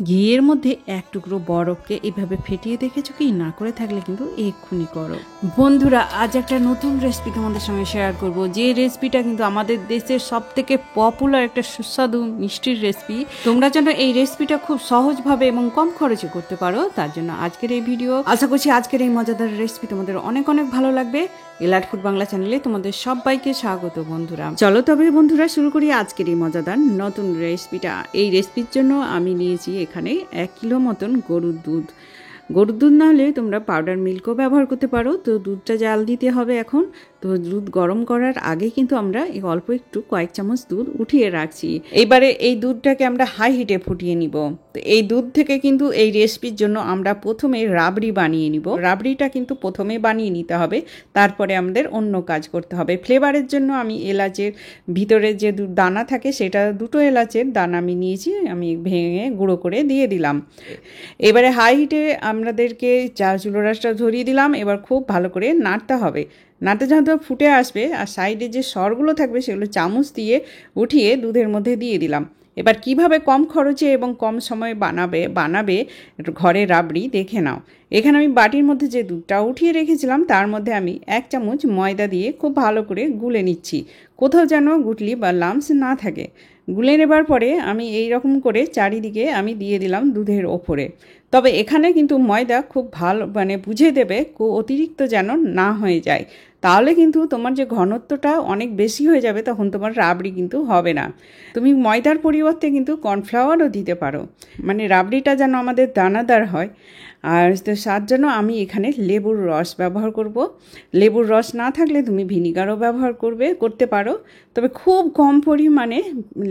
ঘিয়ের মধ্যে এক টুকরো বরফকে এভাবে ফেটিয়ে দেখেছো কি? না করে থাকলে কিন্তু এক্ষুনি করো। বন্ধুরা, আজ একটা নতুন রেসিপি তোমাদের সঙ্গে শেয়ার করব, যে রেসিপিটা কিন্তু আমাদের দেশের সব থেকে পপুলার একটা সুস্বাদু মিষ্টির রেসিপি। তোমরা যেন এই রেসিপিটা খুব সহজভাবে এবং কম খরচে করতে পারো, তার জন্য আজকের এই ভিডিও। আশা করছি আজকের এই মজাদার রেসিপি তোমাদের অনেক অনেক ভালো লাগবে। এলাট ফুড বাংলা চ্যানেলে তোমাদের সবাইকে স্বাগত। বন্ধুরা চলো তবে বন্ধুরা শুরু করি আজকের এই মজাদার নতুন রেসিপিটা। এই রেসিপির জন্য আমি নিয়েছি এখানে 1 কিলো মতন গরুর দুধ। গরুর দুধ না হলে তোমরা পাউডার মিল্কও ব্যবহার করতে পারো। তো দুধটা জাল দিতে হবে এখন। তো দুধ গরম করার আগে কিন্তু আমরা এই অল্প একটু কয়েক চামচ দুধ উঠিয়ে রাখছি। এবারে এই দুধটাকে আমরা হাই হিটে ফুটিয়ে নিব। তো এই দুধ থেকে কিন্তু এই রেসিপির জন্য আমরা প্রথমে রাবড়ি বানিয়ে নিব। রাবড়িটা কিন্তু প্রথমে বানিয়ে নিতে হবে, তারপরে আমাদের অন্য কাজ করতে হবে। ফ্লেভারের জন্য আমি এলাচের ভিতরে যে দানা থাকে সেটা 2টো এলাচের দানা আমি নিয়েছি, আমি ভেঙে গুঁড়ো করে দিয়ে দিলাম। এবারে হাই হিটে আমাদেরকে চুলোর আঁচটা ধরিয়ে দিলাম। এবার খুব ভালো করে নাড়তে হবে। নাড়তে যখন ফুটে আসবে আর সাইডে যে সরগুলো থাকবে সেগুলো চামচ দিয়ে উঠিয়ে দুধের মধ্যে দিয়ে দিলাম। এবার কিভাবে কম খরচে এবং কম সময়ে বানাবে ঘরে রাবড়ি দেখে নাও। এখানে আমি বাটির মধ্যে যে দুধটা উঠিয়ে রেখেছিলাম তার মধ্যে আমি 1 চামচ ময়দা দিয়ে খুব ভালো করে গুলে নিচ্ছি। কোথাও যেন গুটলি বা লাম্পস না থাকে। গুলে নেবার পরে আমি এই রকম করে চারিদিকে আমি দিয়ে দিলাম দুধের ওপরে। তবে এখানে কিন্তু ময়দা খুব ভালো বুঝে দেবে, অতিরিক্ত যেন না হয়ে যায়, তাহলে কিন্তু তোমার যে ঘনত্বটা অনেক বেশি হয়ে যাবে, তখন তোমার রাবড়ি কিন্তু হবে না। তুমি ময়দার পরিবর্তে কিন্তু কর্নফ্লাওয়ারও দিতে পারো, রাবড়িটা যেন আমাদের দানাদার হয়। আর তার জন্য আমি এখানে লেবুর রস ব্যবহার করব। লেবুর রস না থাকলে তুমি ভিনিগারও ব্যবহার করতে পারো, তবে খুব কম পরিমাণে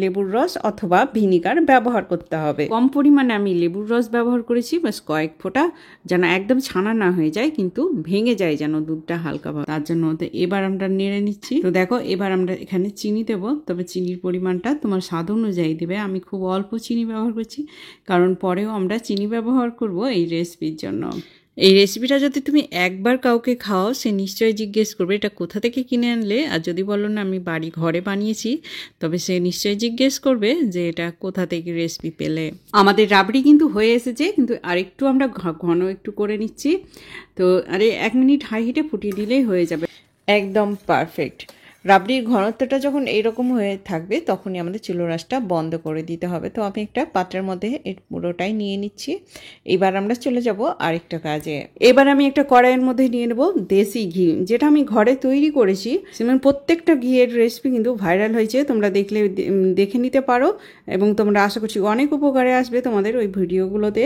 লেবুর রস অথবা ভিনিগার ব্যবহার করতে হবে। কম পরিমাণে আমি লেবুর রস ব্যবহার করেছি, বাস কয়েক ফোঁটা, যেন একদম ছানা না হয়ে যায় কিন্তু ভেঙে যায় যেন দুধটা হালকাভাবে, তার জন্য। এবার আমরা নেড়ে নিচ্ছি। তো দেখো, এবার আমরা এখানে চিনি দেবো, তবে চিনির পরিমাণটা তোমার স্বাদ অনুযায়ী দেবে। আমি খুব অল্প চিনি ব্যবহার করছি, কারণ পরেও আমরা চিনি ব্যবহার করব এই রেসিপির জন্য। এই রেসিপিটা যদি তুমি একবার কাউকে খাও, সে নিশ্চয়ই জিজ্ঞেস করবে এটা কোথা থেকে কিনে আনলে। আর যদি বলো না আমি ঘরে বানিয়েছি, তবে সে নিশ্চয়ই জিজ্ঞেস করবে যে এটা কোথা থেকে রেসিপি পেলে। আমাদের রাবড়ি কিন্তু হয়ে এসেছে, কিন্তু আরেকটু আমরা ঘন একটু করে নিচ্ছি। তো 1 মিনিট হাই হিটে ফুটিয়ে দিলেই হয়ে যাবে, একদম পারফেক্ট। রাবড়ির ঘনত্বটা যখন এইরকম হয়ে থাকবে তখনই আমাদের চুলোর আঁচটা বন্ধ করে দিতে হবে। তো আমি একটা পাত্রের মধ্যে পুরোটাই নিয়ে নিচ্ছি। এবার আমরা চলে যাব আরেকটা কাজে। এবার আমি একটা কড়াইয়ের মধ্যে নিয়ে নেব দেশি ঘি, যেটা আমি ঘরে তৈরি করেছি। প্রত্যেকটা ঘিয়ের রেসিপি কিন্তু ভাইরাল হয়েছে, তোমরা দেখে নিতে পারো, এবং তোমরা আশা করছি অনেক উপকারে আসবে তোমাদের ওই ভিডিওগুলোতে।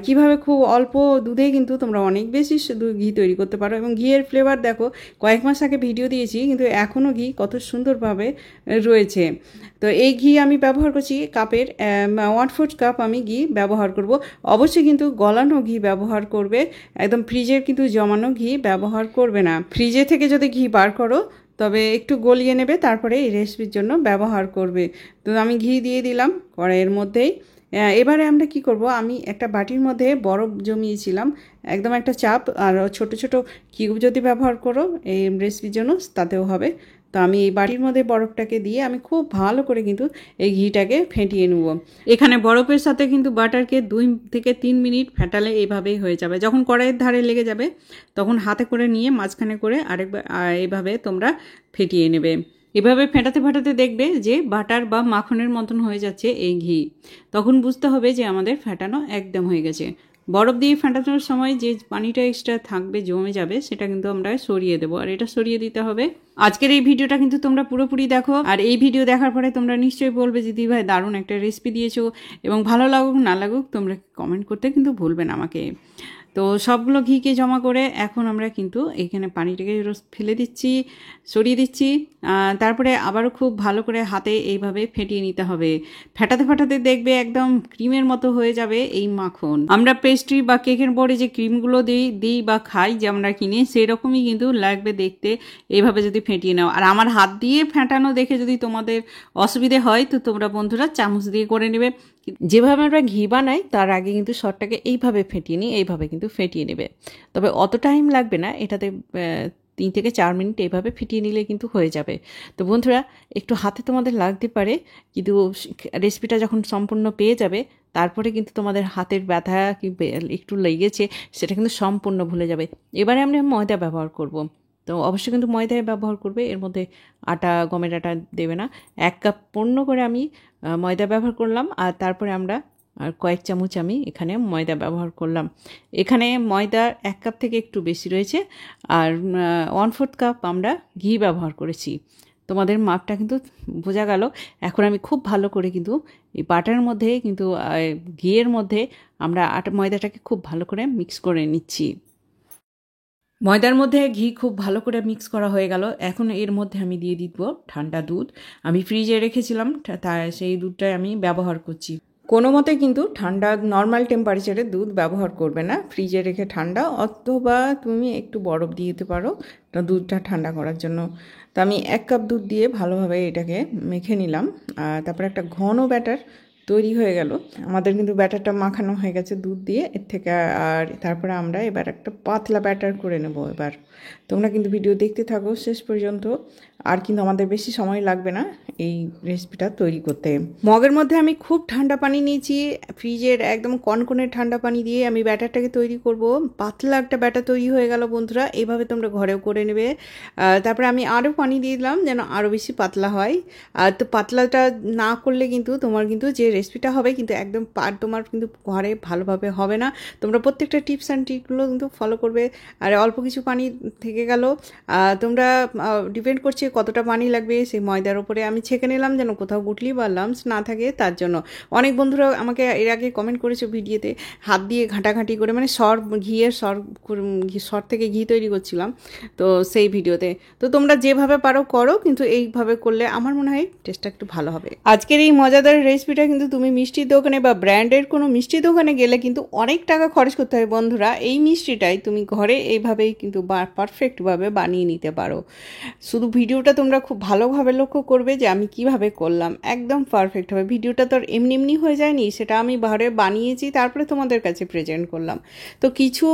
কিভাবে খুব অল্প দুধে কিন্তু তোমরা অনেক বেশি ঘি তৈরি করতে পারো। এবং ঘিয়ের ফ্লেভার দেখো, কয়েক মাস আগে ভিডিও দিয়েছি, কিন্তু এখনও ঘি কত সুন্দরভাবে রয়েছে। তো এই ঘি আমি ব্যবহার করছি কাপের 1/4 কাপ আমি ঘি ব্যবহার করব। অবশ্যই কিন্তু গলানো ঘি ব্যবহার করবে, একদম ফ্রিজের কিন্তু জমানো ঘি ব্যবহার করবে না। ফ্রিজে থেকে যদি ঘি বার করো তবে একটু গলিয়ে নেবে, তারপরে এই রেসিপির জন্য ব্যবহার করবে। তো আমি ঘি দিয়ে দিলাম কড়াইয়ের মধ্যেই। এবারে আমরা কি করব, আমি একটা বাটির মধ্যে বরফ জমিয়েছিলাম, একদম একটা চাপ। আর ছোট ছোট কিউব যদি ব্যবহার করো এই রেসিপির জন্য তাতেও হবে। তো আমি এই বাটির মধ্যে বরফটাকে দিয়ে আমি খুব ভালো করে কিন্তু এই ঘিটাকে ফেটিয়ে নেব। এখানে বরফের সাথে কিন্তু বাটারকে 2 থেকে 3 মিনিট ফেটালে এইভাবেই হয়ে যাবে। যখন কড়াইয়ের ধারে লেগে যাবে তখন হাতে করে নিয়ে মাঝখানে করে আরেকবার এইভাবে তোমরা ফেটিয়ে নেবে। এভাবে ফেটাতে ফেটাতে দেখবে যে বাটার বা মাখনের মতন হয়ে যাচ্ছে এই ঘি, তখন বুঝতে হবে যে আমাদের ফেটানো একদম হয়ে গেছে। বরফ দিয়ে ফেটানোর সময় যে পানিটা এক্সট্রা থাকবে, জমে যাবে, সেটা কিন্তু আমরা সরিয়ে দেবো, আর এটা সরিয়ে দিতে হবে। আজকের এই ভিডিওটা কিন্তু তোমরা পুরোপুরি দেখো, আর এই ভিডিও দেখার পরে তোমরা নিশ্চয়ই বলবে যে দিদি ভাই দারুণ একটা রেসিপি দিয়েছো, এবং ভালো লাগুক না লাগুক তোমরা কমেন্ট করতে কিন্তু ভুলবে না আমাকে। তো সবগুলো ঘিকে জমা করে এখন আমরা কিন্তু এখানে পানিটাকে ফেলে দিচ্ছি, সরিয়ে দিচ্ছি। তারপরে আবারও খুব ভালো করে হাতে এইভাবে ফেটিয়ে নিতে হবে। ফেটাতে ফেটাতে দেখবে একদম ক্রিমের মতো হয়ে যাবে এই মাখন। আমরা পেস্ট্রি বা কেকের বোর্ডে যে ক্রিমগুলো দিই বা খাই যে আমরা কিনে, সেই রকমই কিন্তু লাগবে দেখতে এইভাবে যদি ফেটিয়ে নাও। আর আমার হাত দিয়ে ফেটানো দেখে যদি তোমাদের অসুবিধে হয় তো তোমরা বন্ধুরা চামচ দিয়ে করে নেবে। যেভাবে আমরা ঘি বানাই তার আগে কিন্তু সরটাকে এইভাবে ফেটিয়ে নিই, এইভাবে কিন্তু ফেটিয়ে নেবে। তবে অত টাইম লাগবে না, এটাতে 3 থেকে 4 মিনিট এইভাবে ফিটিয়ে নিলে কিন্তু হয়ে যাবে। তো বন্ধুরা, একটু হাতে তোমাদের লাগতে পারে, কিন্তু রেসিপিটা যখন সম্পূর্ণ পেয়ে যাবে তারপরে কিন্তু তোমাদের হাতের ব্যথা কি একটু লেগেছে সেটা কিন্তু সম্পূর্ণ ভুলে যাবে। এবারে আমরা ময়দা ব্যবহার করব। তো অবশ্যই কিন্তু ময়দায় ব্যবহার করবে, এর মধ্যে আটা, গমের আটা দেবে না। 1 কাপ পূর্ণ করে আমি ময়দা ব্যবহার করলাম, আর তারপরে আমরা আর কয়েক চামচ আমি এখানে ময়দা ব্যবহার করলাম। এখানে ময়দা 1 কাপ থেকে একটু বেশি রয়েছে, আর 1/4 কাপ আমরা ঘি ব্যবহার করেছি। তোমাদের মাপটা কিন্তু বোঝা গেল। এখন আমি খুব ভালো করে কিন্তু এই বাটার মধ্যে কিন্তু ঘিয়ের মধ্যে আমরা ময়দাটাকে খুব ভালো করে মিক্স করে নিচ্ছি। ময়দার মধ্যে ঘি খুব ভালো করে মিক্স করা হয়ে গেল। এখন এর মধ্যে আমি দিয়ে দিব ঠান্ডা দুধ। আমি ফ্রিজে রেখেছিলাম, সেই দুধটাই আমি ব্যবহার করছি। কোনো মতে কিন্তু ঠান্ডা নর্মাল টেম্পারেচারে দুধ ব্যবহার করবে না, ফ্রিজে রেখে ঠান্ডা, অথবা তুমি একটু বরফ দিয়ে দিতে পারো দুধটা ঠান্ডা করার জন্য। তো আমি 1 কাপ দুধ দিয়ে ভালোভাবে এটাকে মেখে নিলাম। তারপরে একটা ঘন ব্যাটার তৈরি হয়ে গেল। আমাদের কিন্তু ব্যাটারটা মাখানো হয়ে গেছে দুধ দিয়ে, এর থেকে। আর তারপরে আমরা এবার একটা পাতলা ব্যাটার করে নেব। এবার তোমরা কিন্তু ভিডিও দেখতে থাকো শেষ পর্যন্ত, আর কিন্তু আমাদের বেশি সময় লাগবে না এই রেসিপিটা তৈরি করতে। মগের মধ্যে আমি খুব ঠান্ডা পানি নিয়েছি, ফ্রিজের একদম কনকনে ঠান্ডা পানি দিয়ে আমি ব্যাটারটাকে তৈরি করব। পাতলা একটা ব্যাটার তৈরি হয়ে গেল বন্ধুরা, এইভাবে তোমরা ঘরেও করে নেবে। তারপরে আমি আরও পানি দিয়ে দিলাম যেন আরও বেশি পাতলা হয়। আর তো পাতলাটা না করলে কিন্তু তোমার কিন্তু যে রেসিপিটা হবে কিন্তু একদম তোমার কিন্তু ঘরে ভালোভাবে হবে না। তোমরা প্রত্যেকটা টিপস অ্যান্ড ট্রিকগুলো কিন্তু ফলো করবে। আর অল্প কিছু পানি থেকে গেল, তোমরা ডিপেন্ড করছে কতটা পানি লাগবে সেই ময়দার উপরে। আমি ছেঁকে নিলাম যেন কোথাও গুটলি বা লাম্পস না থাকে, তার জন্য। অনেক বন্ধুরা আমাকে এর আগে কমেন্ট করেছে ভিডিওতে, হাত দিয়ে ঘাঁটাঘাঁটি করে, মানে ঘিয়ের সর থেকে ঘি তৈরি করছিলাম তো সেই ভিডিওতে। তো তোমরা যেভাবে পারো করো, কিন্তু এইভাবে করলে আমার মনে হয় টেস্টটা একটু ভালো হবে। আজকের এই মজাদার রেসিপিটা কিন্তু তুমি মিষ্টির দোকানে বা ব্র্যান্ডের কোনো মিষ্টি দোকানে গেলে কিন্তু অনেক টাকা খরচ করতে হয় বন্ধুরা। এই মিষ্টিটাই তুমি ঘরে এইভাবেই কিন্তু পারফেক্টভাবে বানিয়ে নিতে পারো। শুধু ভিডিওটা তোমরা খুব ভালোভাবে লক্ষ্য করবে যে আমি কিভাবে করলাম, একদম পারফেক্ট হবে। ভিডিওটা তো আর এমনি এমনি হয়ে যায়নি, সেটা আমি ঘরে বানিয়েছি তারপরে তোমাদের কাছে প্রেজেন্ট করলাম। তো কিছু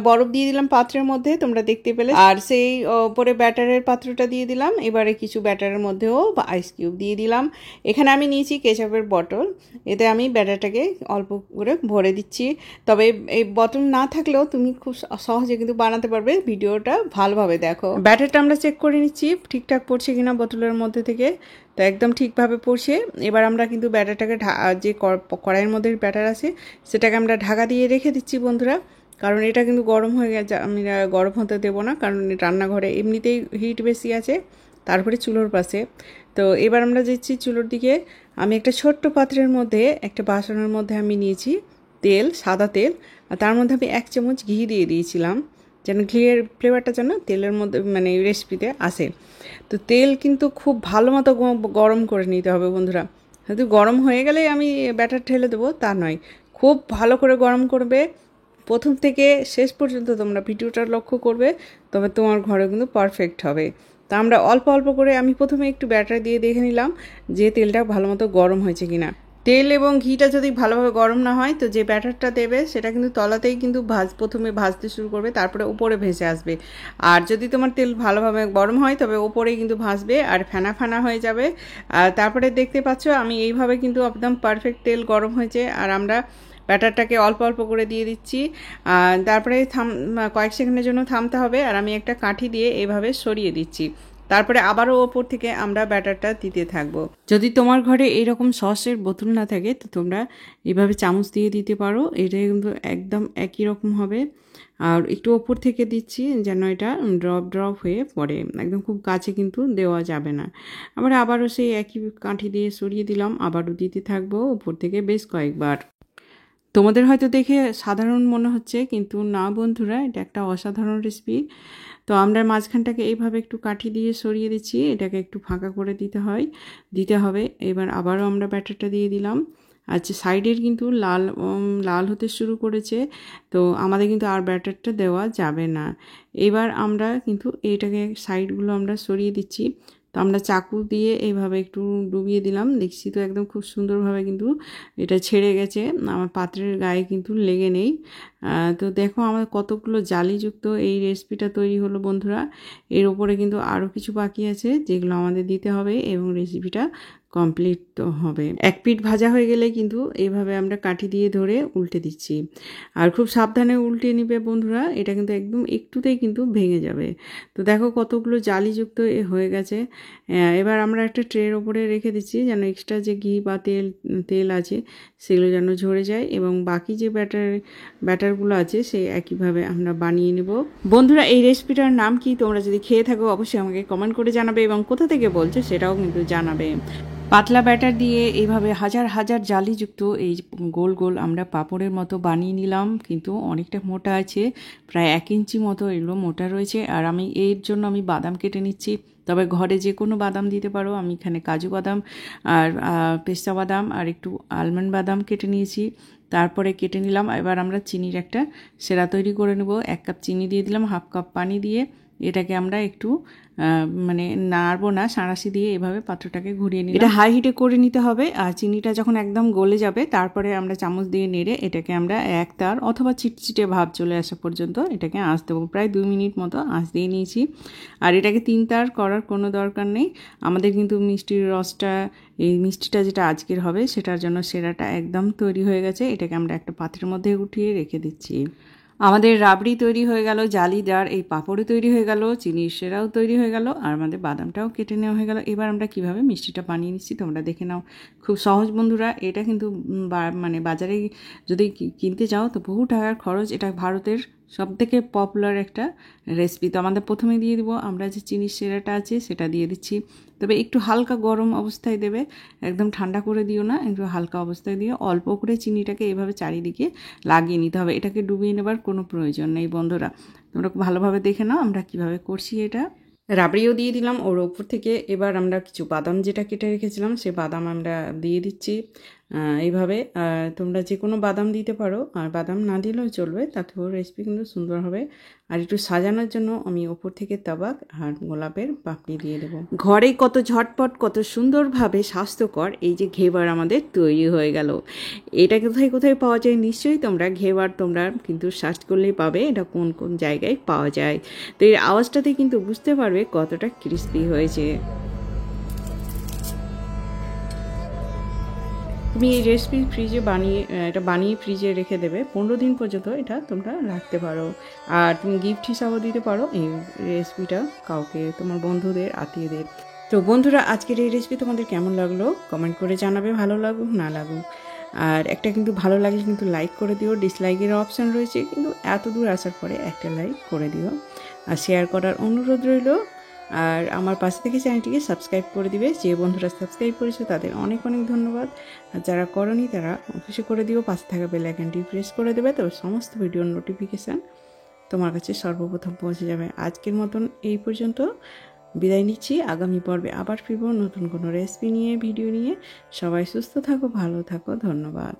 বরফ দিয়ে দিলাম পাত্রের মধ্যে, তোমরা দেখতে পেলে। আর সেই ওপরে ব্যাটারের পাত্রটা দিয়ে দিলাম। এবারে কিছু ব্যাটারের মধ্যেও আইস কিউব দিয়ে দিলাম। এখানে আমি নিয়েছি কেচাপের বটল, এতে আমি ব্যাটারটাকে অল্প করে ভরে দিচ্ছি। তবে এই বটল না থাকলেও তুমি খুব সহজে কিন্তু বানাতে পারবে, ভিডিওটা ভালোভাবে দেখো। ব্যাটারটা আমরা চেক করে নিচ্ছি ঠিকঠাক পড়ছে কিনা বোতলের মধ্যে থেকে। তো একদম ঠিকভাবে পড়ছে। এবার আমরা কিন্তু ব্যাটারটাকে যে কড়াইয়ের মধ্যে ব্যাটার আছে সেটাকে আমরা ঢাকা দিয়ে রেখে দিচ্ছি বন্ধুরা, কারণ এটা কিন্তু গরম হয়ে গেছে। আমি গরম হতে দেবো না, কারণ রান্নাঘরে এমনিতেই হিট বেশি আছে, তারপরে চুলোর পাশে। তো এবার আমরা যাচ্ছি চুলোর দিকে। আমি একটা ছোট্ট পাত্রের মধ্যে, একটা বাসনের মধ্যে আমি নিয়েছি তেল, সাদা তেল, আর তার মধ্যে আমি 1 চামচ ঘি দিয়ে দিয়েছিলাম, যেন ঘিয়ের ফ্লেভারটা যেন তেলের মধ্যে মানে রেসিপিতে আসে। তো তেল কিন্তু খুব ভালো মতো গরম করে নিতে হবে বন্ধুরা। হয়তো গরম হয়ে গেলেই আমি ব্যাটার ঢেলে দেবো তা নয়, খুব ভালো করে গরম করবে। প্রথম থেকে শেষ পর্যন্ত তোমরা ভিডিওটা লক্ষ্য করবে, তবে তোমার ঘরে কিন্তু পারফেক্ট হবে। তা আমরা অল্প অল্প করে, আমি প্রথমে একটু ব্যাটার দিয়ে দেখে নিলাম যে তেলটা ভালো মতো গরম হয়েছে কিনা। তেল এবং ঘিটা যদি ভালোভাবে গরম না হয় তো যে ব্যাটারটা দেবে সেটা কিন্তু তলাতেই কিন্তু প্রথমে ভাজতে শুরু করবে, তারপরে উপরে ভেসে আসবে। আর যদি তোমার তেল ভালোভাবে গরম হয় তবে ওপরেই কিন্তু ভাসবে আর ফেনা ফেনা হয়ে যাবে। আর তারপরে দেখতে পাচ্ছ আমি এইভাবে কিন্তু একদম পারফেক্ট তেল গরম হয়েছে। আর আমরা ব্যাটারটাকে অল্প অল্প করে দিয়ে দিচ্ছি। তারপরে কয়েক সেকেন্ডের জন্য থামতে হবে, আর আমি একটা কাঠি দিয়ে এইভাবে সরিয়ে দিচ্ছি। তারপরে আবারও ওপর থেকে আমরা ব্যাটারটা দিতে থাকবো। যদি তোমার ঘরে এইরকম সসের বোতল না থাকে তো তোমরা এইভাবে চামচ দিয়ে দিতে পারো, এটা কিন্তু একদম একই রকম হবে। আর একটু ওপর থেকে দিচ্ছি যেন এটা ড্রপ ড্রপ হয়ে পড়ে, একদম খুব কাছে কিন্তু দেওয়া যাবে না। আমরা আবারও সেই একই কাঠি দিয়ে সরিয়ে দিলাম, আবারও দিতে থাকবো ওপর থেকে বেশ কয়েকবার। তোমাদের হয়তো দেখে সাধারণ মনে হচ্ছে, কিন্তু না বন্ধুরা, এটা একটা অসাধারণ রেসিপি। তো আমরা মাঝখানটাকে এইভাবে একটু কাঠি দিয়ে সরিয়ে দিচ্ছি, এটাকে একটু ফাঁকা করে দিতে হবে। এবার আবারও আমরা ব্যাটারটা দিয়ে দিলাম। আচ্ছা, সাইডের কিন্তু লাল হতে শুরু করেছে, তো আমাদের কিন্তু আর ব্যাটারটা দেওয়া যাবে না। এবার আমরা কিন্তু এইটাকে সাইডগুলো আমরা সরিয়ে দিচ্ছি। তো আমরা চাকু দিয়ে এইভাবে একটু ডুবিয়ে দিলাম, দেখছি তো একদম খুব সুন্দরভাবে কিন্তু এটা ছেড়ে গেছে, আমার পাত্রের গায়ে কিন্তু লেগে নেই। তো দেখো আমার কতগুলো জালিযুক্ত এই রেসিপিটা তৈরি হলো বন্ধুরা। এর উপরে কিন্তু আরও কিছু বাকি আছে যেগুলো আমাদের দিতে হবে এবং রেসিপিটা কমপ্লিট হবে। এক পিঠ ভাজা হয়ে গেলে কিন্তু এইভাবে আমরা কাঠি দিয়ে ধরে উল্টে দিচ্ছি, আর খুব সাবধানে উল্টে নিবে বন্ধুরা, এটা কিন্তু একদম একটুতেই কিন্তু ভেঙে যাবে। তো দেখো কতগুলো জালিযুক্ত হয়ে গেছে। এবার আমরা একটা ট্রের ওপরে রেখে দিচ্ছি যেন এক্সট্রা যে ঘি বা তেল আছে সেগুলো যেন ঝরে যায়, এবং বাকি যে ব্যাটারগুলো আছে সেই একইভাবে আমরা বানিয়ে নেব। বন্ধুরা এই রেসিপিটার নাম কি, তোমরা যদি খেয়ে থাকো অবশ্যই আমাকে কমেন্ট করে জানাবে, এবং কোথা থেকে বলছো সেটাও কিন্তু জানাবে। পাতলা ব্যাটার দিয়ে এইভাবে হাজার হাজার জালিযুক্ত এই গোল গোল আমরা পাঁপড়ের মতো বানিয়ে নিলাম, কিন্তু অনেকটা মোটা আছে, প্রায় 1 ইঞ্চি মতো এগুলো মোটা রয়েছে। আর আমি এর জন্য আমি বাদাম কেটে নিচ্ছি, তবে ঘরে যে কোনো বাদাম দিতে পারো। আমি এখানে কাজু বাদাম আর পেস্তা বাদাম আর একটু আলমন্ড বাদাম কেটে নিয়েছি, তারপরে কেটে নিলাম। এবার আমরা চিনির একটা সেরা তৈরি করে নেব। 1 কাপ চিনি দিয়ে দিলাম, 1/2 কাপ পানি দিয়ে এটাকে আমরা একটু মানে নাড়বো না, সাঁড়াশি দিয়ে এভাবে পাত্রটাকে ঘুরিয়ে নিই। এটা হাই হিটে করে নিতে হবে, আর চিনিটা যখন একদম গলে যাবে তারপরে আমরা চামচ দিয়ে নেড়ে এটাকে আমরা 1 তার অথবা চিটচিটে ভাব চলে আসা পর্যন্ত এটাকে আঁচ দেবো। প্রায় 2 মিনিট মতো আঁচ দিয়ে নিয়েছি। আর এটাকে 3 তার করার কোনো দরকার নেই। আমাদের কিন্তু মিষ্টির রসটা, এই মিষ্টিটা যেটা আজকের হবে সেটার জন্য সেরাটা একদম তৈরি হয়ে গেছে। এটাকে আমরা একটা পাত্রের মধ্যে উঠিয়ে রেখে দিচ্ছি। আমাদের রাবড়ি তৈরি হয়ে গেল, জালিদার এই পাঁপড়ও তৈরি হয়ে গেল, চিনির সেরাও তৈরি হয়ে গেল, আর আমাদের বাদামটাও কেটে নেওয়া হয়ে গেল। এবার আমরা কিভাবে মিষ্টিটা বানিয়ে নিচ্ছি তোমরা দেখে নাও। খুব সহজ বন্ধুরা, এটা কিন্তু মানে বাজারে যদি কিনতে যাও তো বহু টাকার খরচ। এটা ভারতের সবথেকে পপুলার একটা রেসিপি। তো আমাদের প্রথমে দিয়ে দিব আমরা যে চিনির সেরাটা আছে সেটা দিয়ে দিচ্ছি, তবে একটু হালকা গরম অবস্থায় দেবে, একদম ঠান্ডা করে দিও না, একটু হালকা অবস্থায় দিয়ে অল্প করে চিনিটাকে এভাবে চারিদিকে লাগিয়ে নিতে হবে। এটাকে ডুবিয়ে নেবার কোনো প্রয়োজন নেই বন্ধুরা। তোমরা ভালোভাবে দেখে নাও আমরা কিভাবে করছি। এটা রাবড়িও দিয়ে দিলাম ওর ওপর থেকে। এবার আমরা কিছু বাদাম যেটা কেটে রেখেছিলাম সে বাদাম আমরা দিয়ে দিচ্ছি এইভাবে। তোমরা যে কোনো বাদাম দিতে পারো, আর বাদাম না দিলেও চলবে, তাতেও রেসিপি কিন্তু সুন্দর হবে। আর একটু সাজানোর জন্য আমি ওপর থেকে তাবাক আর গোলাপের পাপড়ি দিয়ে দেবো। ঘরেই কত ঝটপট কত সুন্দরভাবে স্বাস্থ্যকর এই যে ঘেবার আমাদের তৈরি হয়ে গেল। এটা কোথায় কোথায় পাওয়া যায় নিশ্চয়ই তোমরা ঘেবার তোমরা কিন্তু সার্চ করলেই পাবে এটা কোন কোন জায়গায় পাওয়া যায়। তো এর আওয়াজটাতে কিন্তু বুঝতে পারবে কতটা ক্রিস্পি হয়েছে। তুমি এই রেসিপি এটা বানিয়ে ফ্রিজে রেখে দেবে 15 দিন পর্যন্ত, এটা তোমরা রাখতে পারো। আর তুমি গিফট হিসাবেও দিতে পারো এই রেসিপিটা কাউকে, তোমার বন্ধুদের, আত্মীয়দের। তো বন্ধুরা আজকের এই রেসিপি তোমাদের কেমন লাগলো কমেন্ট করে জানাবে, ভালো লাগুক না লাগুক। আর একটা কিন্তু ভালো লাগলে কিন্তু লাইক করে দিও, ডিসলাইকের অপশান রয়েছে, কিন্তু এত দূর আসার পরে একটা লাইক করে দিও, আর শেয়ার করার অনুরোধ রইল। আর আমার পাশে থেকে চ্যানেলটিকে সাবস্ক্রাইব করে দিবে। যে বন্ধুরা সাবস্ক্রাইব করেছে তাদের অনেক অনেক ধন্যবাদ, আর যারা করনি তারা অবশ্যই করে দিও। পাশে থাকা বেল আইকনটি প্রেস করে দেবে, তবে সমস্ত ভিডিওর নোটিফিকেশান তোমার কাছে সর্বপ্রথম পৌঁছে যাবে। আজকের মতন এই পর্যন্ত বিদায় নিচ্ছি। আগামী পর্বে আবার ফিরব নতুন কোনো রেসিপি নিয়ে, ভিডিও নিয়ে। সবাই সুস্থ থাকো, ভালো থাকো, ধন্যবাদ।